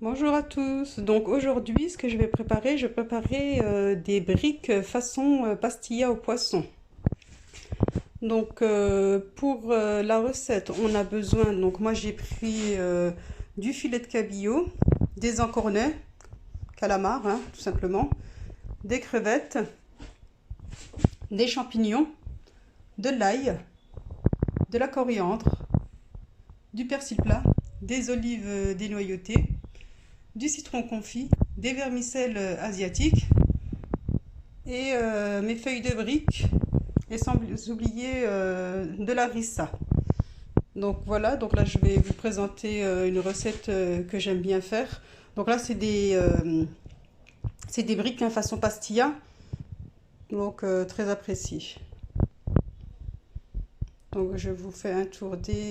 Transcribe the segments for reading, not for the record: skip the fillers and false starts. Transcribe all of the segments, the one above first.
Bonjour à tous. Donc aujourd'hui, ce que je vais préparer, je vais préparer des briques façon pastilla au poisson. Donc pour la recette, on a besoin, donc moi j'ai pris du filet de cabillaud, des encornets, calamars tout simplement, des crevettes, des champignons, de l'ail, de la coriandre, du persil plat, des olives dénoyautées, du citron confit, des vermicelles asiatiques et mes feuilles de briques et sans oublier de la rissa. Donc voilà, donc là je vais vous présenter une recette que j'aime bien faire. Donc là c'est des briques façon pastilla, donc très apprécié. Donc je vous fais un tour des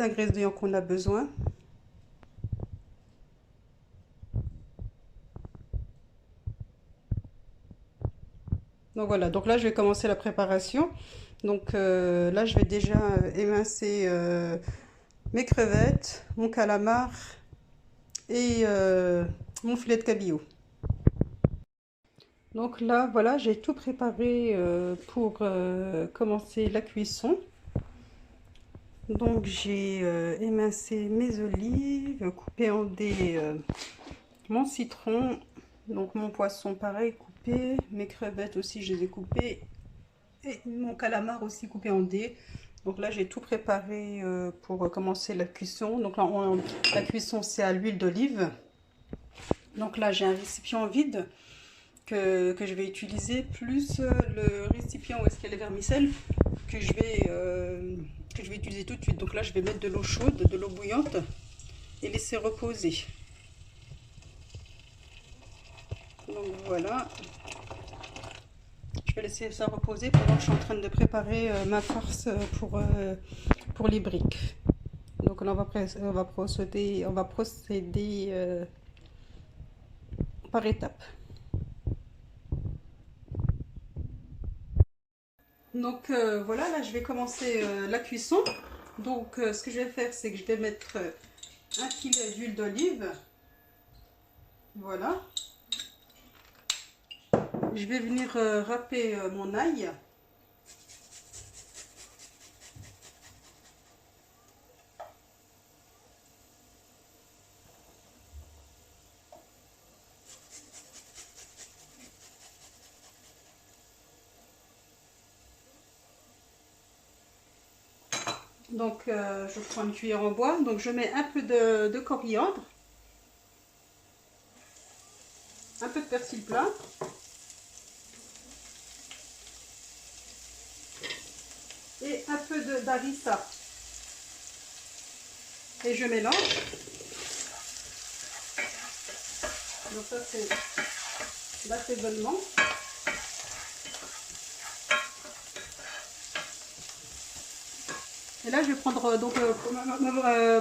ingrédients qu'on a besoin. Donc voilà, donc là je vais commencer la préparation. Donc là je vais déjà émincer mes crevettes, mon calamar et mon filet de cabillaud. Donc là voilà, j'ai tout préparé pour commencer la cuisson. Donc j'ai émincé mes olives, coupé en dés mon citron, donc mon poisson pareil coupé, mes crevettes aussi je les ai coupées et mon calamar aussi coupé en dés. Donc là j'ai tout préparé pour commencer la cuisson. Donc là la cuisson c'est à l'huile d'olive. Donc là j'ai un récipient vide que je vais utiliser, plus le récipient où est-ce qu'il y a les vermicelles que je vais utiliser tout de suite. Donc là je vais mettre de l'eau chaude, de l'eau bouillante et laisser reposer. Donc voilà, je vais laisser ça reposer pendant que je suis en train de préparer ma farce pour les briques. Donc là on va procéder par étapes. Donc voilà, là je vais commencer la cuisson. Donc ce que je vais faire, c'est que je vais mettre un filet d'huile d'olive. Voilà. Je vais venir râper mon ail. Donc je prends une cuillère en bois. Donc je mets un peu de coriandre, un peu de persil plat. Et un peu d'harissa. Et je mélange. Donc ça c'est l'assaisonnement. Et là je vais prendre donc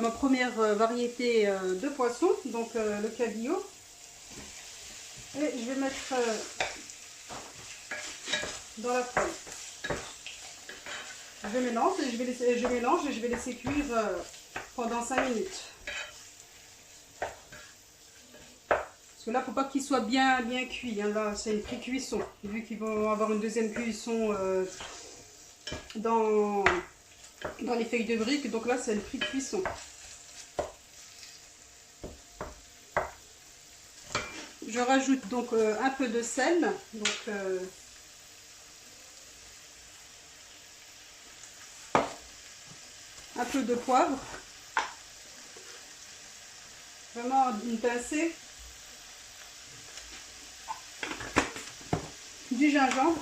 ma première variété de poisson, donc le cabillaud. Et je vais mettre dans la poêle. Je mélange et je vais laisser cuire pendant 5 minutes. Parce que là, il ne faut pas qu'il soit bien cuit. Hein. Là, c'est une pré-cuisson. Vu qu'ils vont avoir une deuxième cuisson dans les feuilles de briques. Donc là, c'est une pré-cuisson. Je rajoute donc un peu de sel. Donc un peu de poivre. Vraiment une pincée. Du gingembre.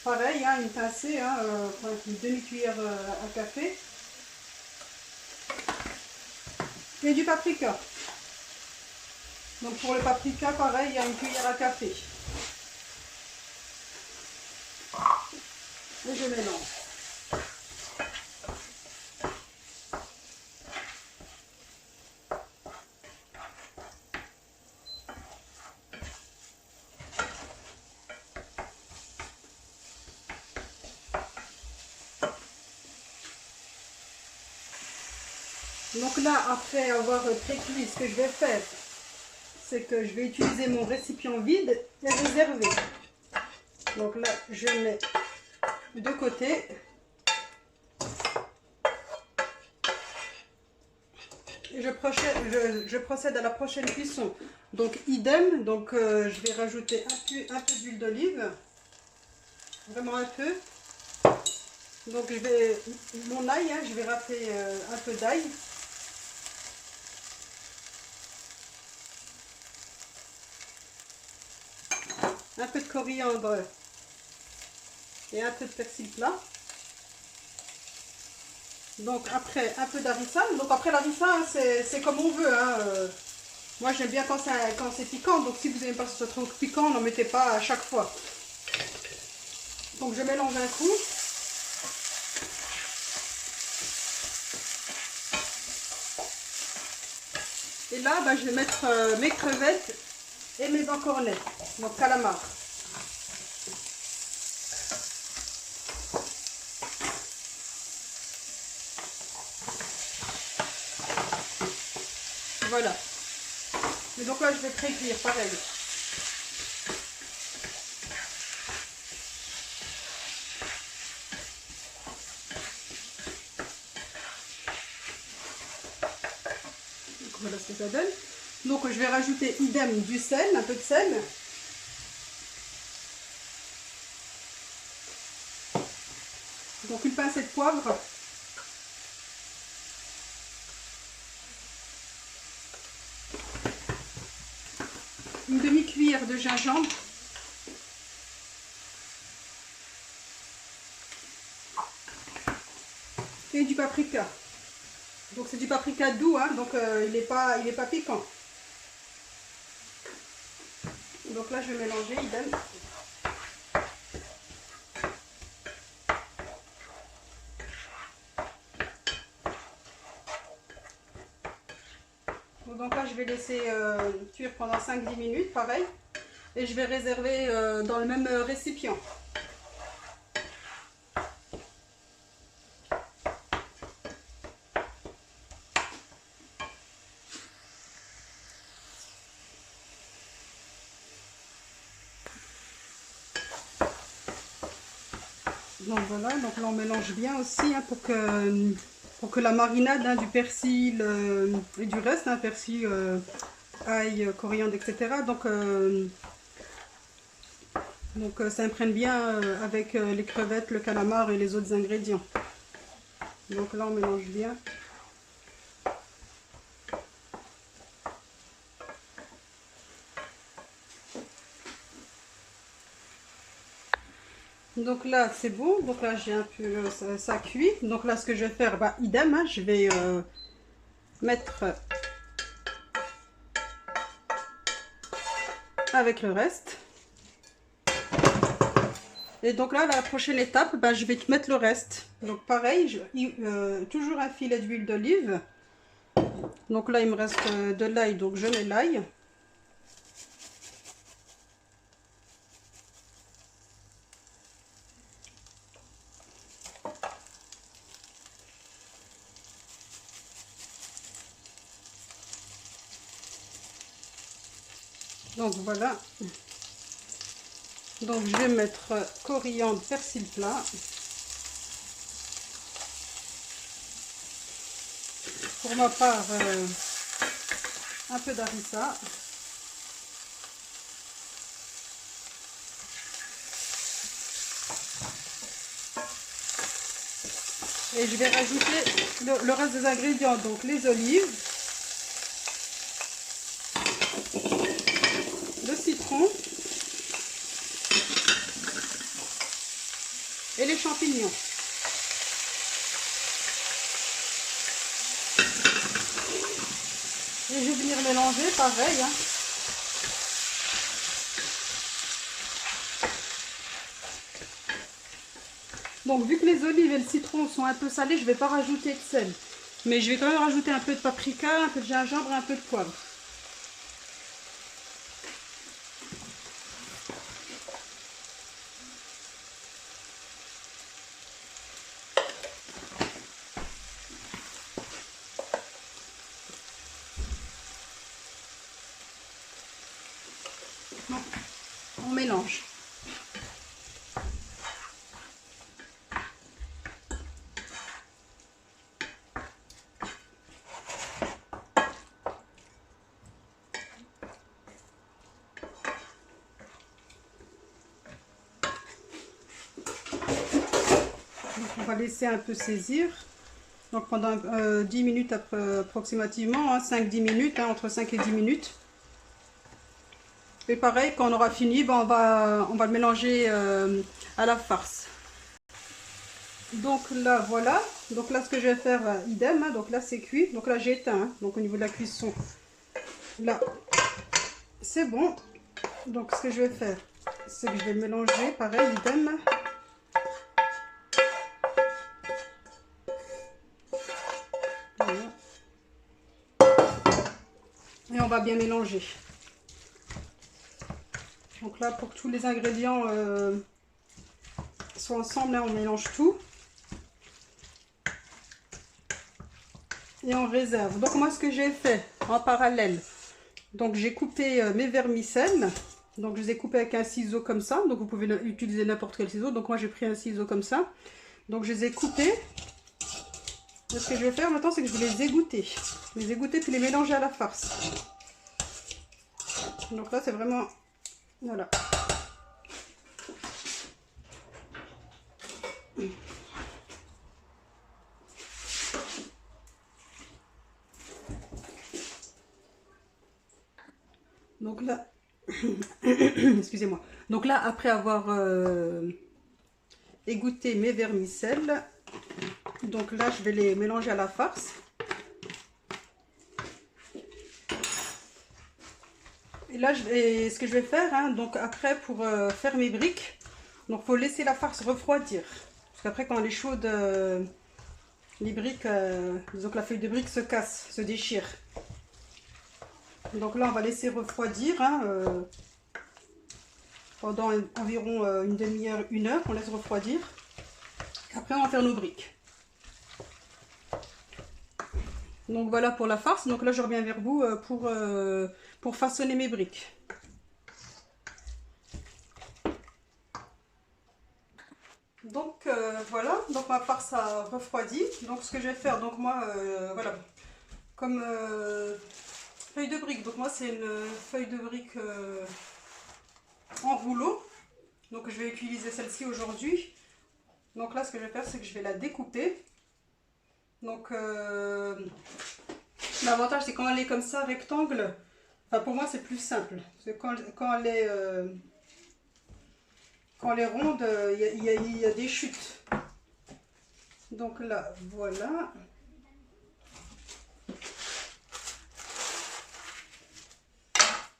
Pareil, hein, une pincée, hein, une demi-cuillère à café. Et du paprika. Donc pour le paprika, pareil, il y a une cuillère à café. Et je mélange. Donc là, après avoir pré-cuit, ce que je vais faire, c'est que je vais utiliser mon récipient vide et réservé. Donc là, je mets de côté. Et je procède à la prochaine cuisson. Donc idem, donc je vais rajouter un peu d'huile d'olive, vraiment un peu. Donc je vais, mon ail, hein, je vais râper un peu d'ail. Un peu de coriandre et un peu de persil plat. Donc après un peu d'harissa. Donc après l'harissa, c'est comme on veut, hein. Moi j'aime bien quand c'est piquant. Donc si vous n'aimez pas que ce soit trop piquant, n'en mettez pas à chaque fois. Donc je mélange un coup. Et là, bah, je vais mettre mes crevettes et mes encornets, donc calamar. Voilà. Et donc là, je vais pré-cuire, pareil. Donc voilà ce que ça donne. Donc je vais rajouter idem du sel, un peu de sel. Donc une pincée de poivre. Une demi-cuillère de gingembre. Et du paprika. Donc c'est du paprika doux, hein, donc il n'est pas piquant. Donc là je vais mélanger, idem. Donc là je vais laisser cuire pendant 5-10 minutes, pareil. Et je vais réserver dans le même récipient. Donc voilà, donc là on mélange bien aussi, hein, pour que la marinade, hein, du persil et du reste, hein, persil, ail, coriandre, etc. Donc ça imprègne bien avec les crevettes, le calamar et les autres ingrédients. Donc là on mélange bien. Donc là c'est bon, donc là j'ai un peu ça cuit. Donc là ce que je vais faire, bah idem, hein, je vais mettre avec le reste. Et donc là la prochaine étape, bah, je vais mettre le reste. Donc pareil, toujours un filet d'huile d'olive. Donc là il me reste de l'ail, donc je mets l'ail. Donc voilà. Donc je vais mettre coriandre, persil plat. Pour ma part, un peu d'harissa. Et je vais rajouter le reste des ingrédients, donc les olives, le citron et les champignons. Et je vais venir mélanger pareil, hein. Donc vu que les olives et le citron sont un peu salés, je ne vais pas rajouter de sel. Mais je vais quand même rajouter un peu de paprika, un peu de gingembre et un peu de poivre. mélange. Donc on va laisser un peu saisir. Donc pendant 10 minutes approximativement, hein, 5-10 minutes, hein, entre 5 et 10 minutes. Et pareil, quand on aura fini, ben on va le mélanger à la farce. Donc là, voilà. Donc là, ce que je vais faire, idem. Hein, donc là, c'est cuit. Donc là, j'ai éteint. Hein, donc au niveau de la cuisson, là, c'est bon. Donc ce que je vais faire, c'est que je vais le mélanger, pareil, idem. Voilà. Et on va bien mélanger. Donc là, pour que tous les ingrédients soient ensemble, là, on mélange tout. Et on réserve. Donc moi, ce que j'ai fait en parallèle, donc j'ai coupé mes vermicelles. Donc je les ai coupés avec un ciseau comme ça. Donc vous pouvez utiliser n'importe quel ciseau. Donc moi, j'ai pris un ciseau comme ça. Donc je les ai coupés. Et ce que je vais faire maintenant, c'est que je vais les égoutter. Les égoutter puis les mélanger à la farce. Donc là, c'est vraiment... Voilà. Donc là, excusez-moi. Donc là, après avoir égoutté mes vermicelles, donc là, je vais les mélanger à la farce. Et là, ce que je vais faire, hein, donc après, pour faire mes briques, donc faut laisser la farce refroidir. Parce qu'après, quand elle est chaude, les briques, disons que la feuille de brique se casse, se déchire. Donc là, on va laisser refroidir hein, pendant environ une demi-heure, 1 heure. On laisse refroidir. Après, on va faire nos briques. Donc voilà pour la farce. Donc là, je reviens vers vous pour façonner mes briques. Donc voilà, donc ma farce a refroidi. Donc ce que je vais faire, donc moi, voilà, comme feuille de brique. Donc moi, c'est une feuille de brique en rouleau. Donc je vais utiliser celle-ci aujourd'hui. Donc là, ce que je vais faire, c'est que je vais la découper. Donc l'avantage, c'est quand elle est comme ça, rectangle. Enfin, pour moi, c'est plus simple. Parce que quand elle est ronde, il y a des chutes. Donc là, voilà.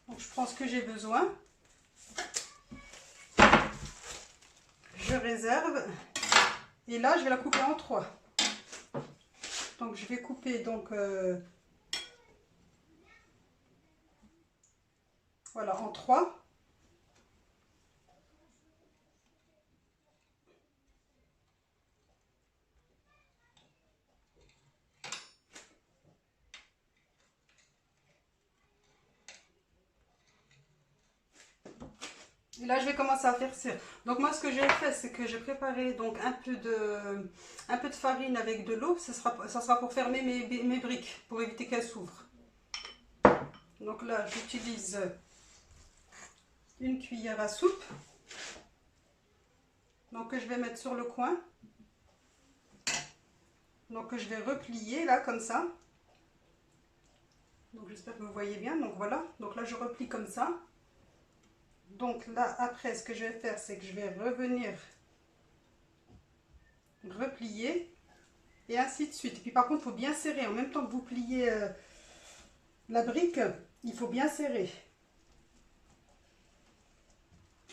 Donc je prends ce que j'ai besoin. Je réserve. Et là, je vais la couper en 3. Donc je vais couper donc voilà en 3. Et là, je vais commencer à faire ça. Donc moi, ce que j'ai fait, c'est que j'ai préparé donc un peu de farine avec de l'eau. Ça sera pour fermer mes briques, pour éviter qu'elles s'ouvrent. Donc là, j'utilise une cuillère à soupe. Donc que je vais mettre sur le coin. Donc que je vais replier là, comme ça. Donc j'espère que vous voyez bien. Donc voilà. Donc là, je replie comme ça. Donc là, après, ce que je vais faire, c'est que je vais revenir replier et ainsi de suite. Et puis par contre, il faut bien serrer. En même temps que vous pliez la brique, il faut bien serrer.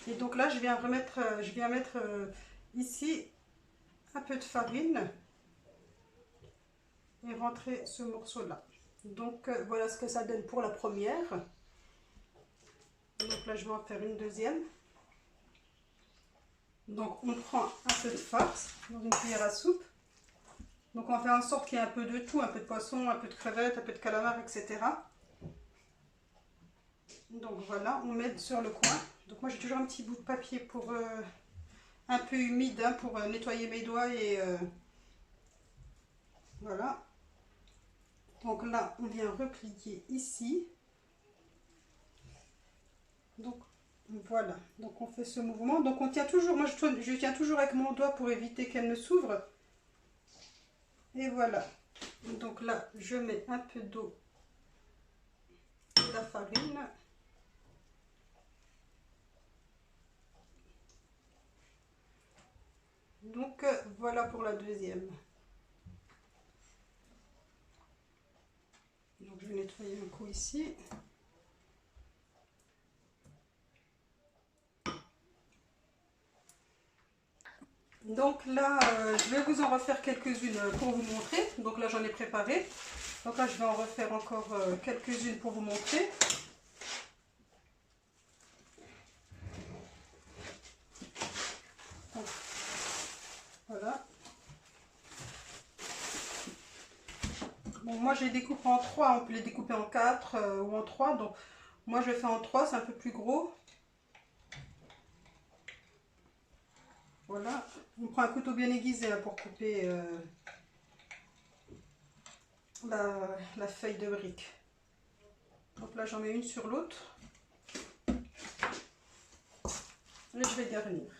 Et donc là, je viens mettre ici un peu de farine et rentrer ce morceau-là. Donc voilà ce que ça donne pour la première. Donc là, je vais en faire une deuxième. Donc on prend un peu de farce dans une cuillère à soupe. Donc on va faire en sorte qu'il y ait un peu de tout, un peu de poisson, un peu de crevettes, un peu de calamar, etc. Donc voilà, on met sur le coin. Donc moi j'ai toujours un petit bout de papier pour un peu humide hein, pour nettoyer mes doigts et voilà. Donc là on vient replier ici. Donc voilà, donc on fait ce mouvement. Donc on tient toujours, moi je tiens toujours avec mon doigt pour éviter qu'elle ne s'ouvre. Et voilà. Donc là je mets un peu d'eau et de la farine. Donc voilà pour la deuxième. Donc je vais nettoyer un coup ici. Donc là, je vais vous en refaire quelques-unes pour vous montrer. Donc là, j'en ai préparé. Donc là, je vais en refaire encore quelques-unes pour vous montrer. Donc, voilà. Bon, moi, je les découpe en 3. On peut les découper en 4 ou en 3. Donc, moi, je les fais en 3. C'est un peu plus gros. Voilà. On prend un couteau bien aiguisé pour couper la feuille de brique. Donc là, j'en mets une sur l'autre. Et je vais garnir.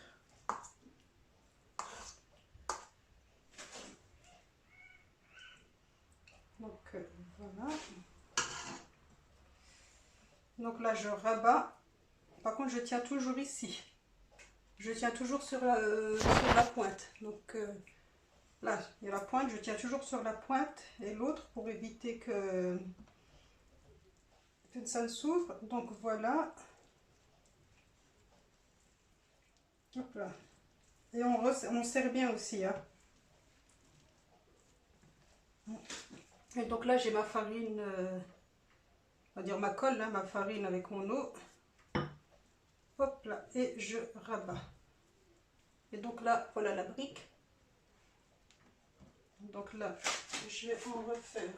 Donc voilà. Donc là, je rabats. Par contre, je tiens toujours ici. Je tiens toujours sur la pointe. Donc là, il y a la pointe. Je tiens toujours sur la pointe et l'autre pour éviter que ça ne s'ouvre. Donc voilà. Hop là. Et on serre bien aussi. Hein. Et donc là, j'ai ma farine, on va dire ma colle, hein, ma farine avec mon eau. Hop là. Et je rabats. Et donc là, voilà la brique. Donc là, je vais en refaire.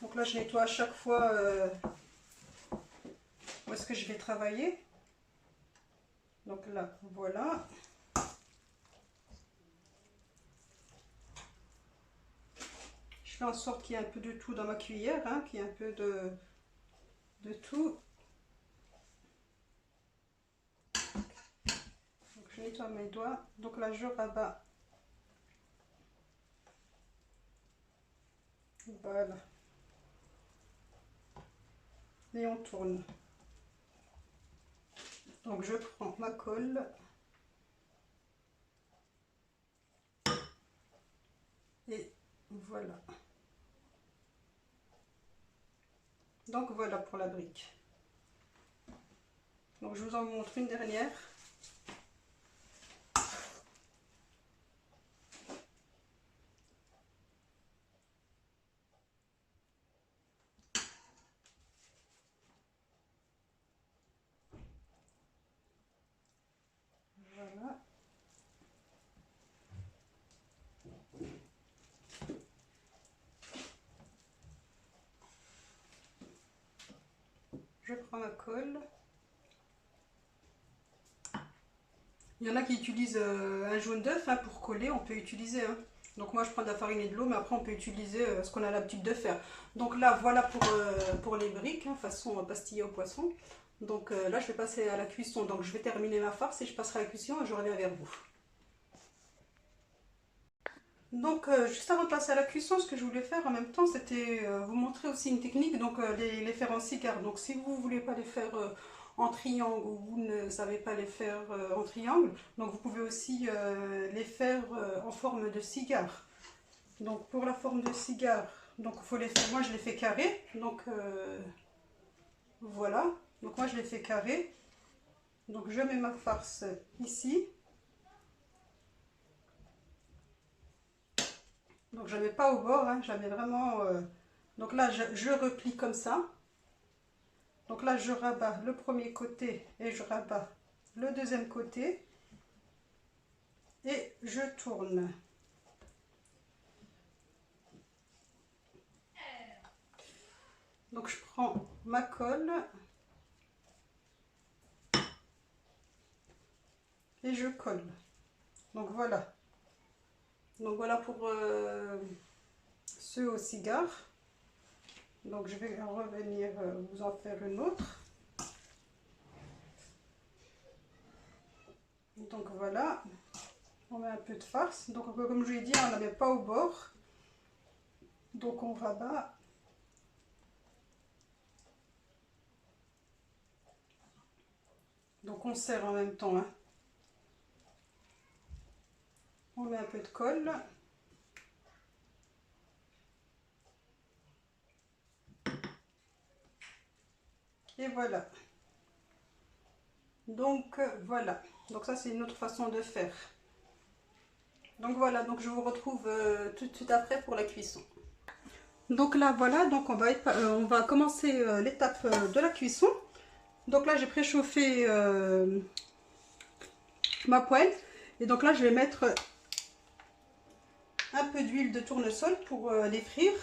Donc là, je nettoie à chaque fois où est-ce que je vais travailler. Donc là, voilà. Je fais en sorte qu'il y ait un peu de tout dans ma cuillère, hein, qu'il y ait un peu de tout. Donc je nettoie mes doigts. Donc là, je rabats. Voilà. Et on tourne. Donc je prends ma colle. Et voilà. Donc voilà pour la brique. Donc je vous en montre une dernière. Voilà. Je prends ma colle. Il y en a qui utilisent un jaune d'œuf hein, pour coller, on peut utiliser. Hein. Donc moi je prends de la farine et de l'eau, mais après on peut utiliser ce qu'on a l'habitude de faire. Donc là voilà pour les briques, hein, façon pastilla au poisson. Donc là je vais passer à la cuisson, donc je vais terminer ma farce et je passerai à la cuisson et je reviens vers vous. Donc juste avant de passer à la cuisson, ce que je voulais faire en même temps c'était vous montrer aussi une technique, donc les faire en cigare. Donc si vous ne voulez pas les faire en triangle ou vous ne savez pas les faire en triangle, donc vous pouvez aussi les faire en forme de cigare. Donc pour la forme de cigare, donc faut les faire, moi je les fais carrés, donc voilà, donc moi je les fais carrés. Donc je mets ma farce ici. Donc je ne mets pas au bord, hein, je la mets vraiment... Donc là je replie comme ça. Donc là je rabats le premier côté et je rabats le deuxième côté. Et je tourne. Donc je prends ma colle. et je colle. Donc voilà. Donc voilà pour ceux au cigare. Donc je vais revenir vous en faire une autre. Donc voilà. On met un peu de farce. Donc comme je l'ai dit, on ne la met pas au bord. Donc on rabat. Donc on serre en même temps, hein. On met un peu de colle. Et voilà. Donc voilà. Donc ça c'est une autre façon de faire. Donc voilà, donc je vous retrouve tout de suite après pour la cuisson. Donc là voilà, donc on va commencer l'étape de la cuisson. Donc là j'ai préchauffé ma poêle. Et donc là je vais mettre un peu d'huile de tournesol pour les frire.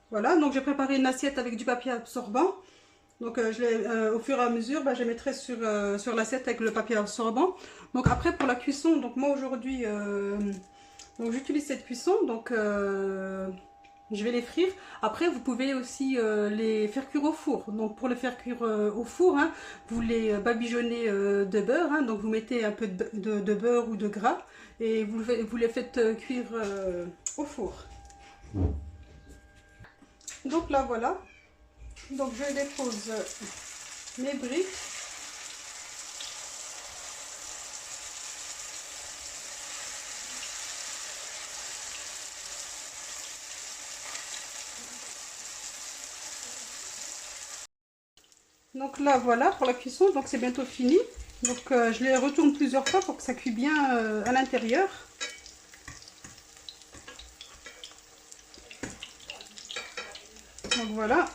Voilà, donc j'ai préparé une assiette avec du papier absorbant. Donc au fur et à mesure, je mettrai sur l'assiette avec le papier absorbant. Donc après pour la cuisson, donc moi aujourd'hui, j'utilise cette cuisson, donc je vais les frire. Après vous pouvez aussi les faire cuire au four. Donc pour les faire cuire au four, hein, vous les badigeonnez de beurre. Hein, donc vous mettez un peu de beurre ou de gras et vous les faites cuire au four. Donc là voilà. Donc je dépose mes briques. Donc là voilà pour la cuisson, donc c'est bientôt fini. Donc je les retourne plusieurs fois pour que ça cuise bien à l'intérieur. Donc voilà.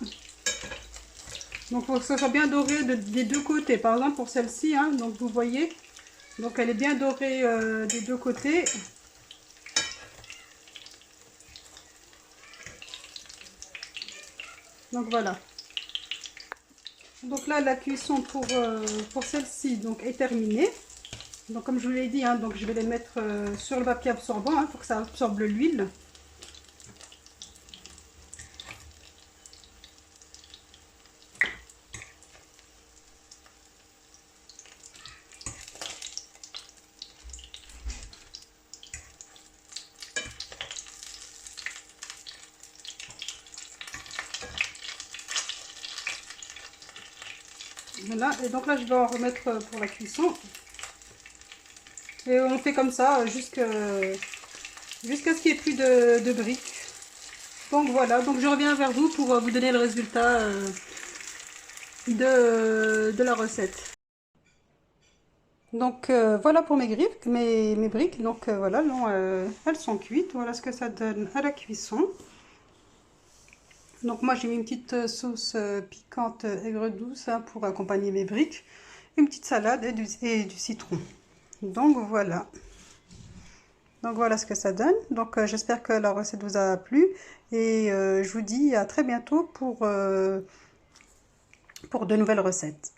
Donc il faut que ça soit bien doré des deux côtés. Par exemple pour celle-ci, hein, donc vous voyez, donc elle est bien dorée des deux côtés. Donc voilà. Donc là la cuisson pour celle-ci donc est terminée. Donc comme je vous l'ai dit, hein, donc je vais les mettre sur le papier absorbant hein, pour que ça absorbe l'huile. Voilà, et donc là je vais en remettre pour la cuisson. Et on fait comme ça jusqu'à ce qu'il n'y ait plus de briques. Donc voilà, donc je reviens vers vous pour vous donner le résultat de la recette. Donc voilà pour mes griffes, mes briques. Donc voilà, elles sont cuites. Voilà ce que ça donne à la cuisson. Donc moi j'ai mis une petite sauce piquante aigre douce hein, pour accompagner mes briques. Une petite salade et du citron. Donc voilà. Donc voilà ce que ça donne. Donc j'espère que la recette vous a plu. Et je vous dis à très bientôt pour de nouvelles recettes.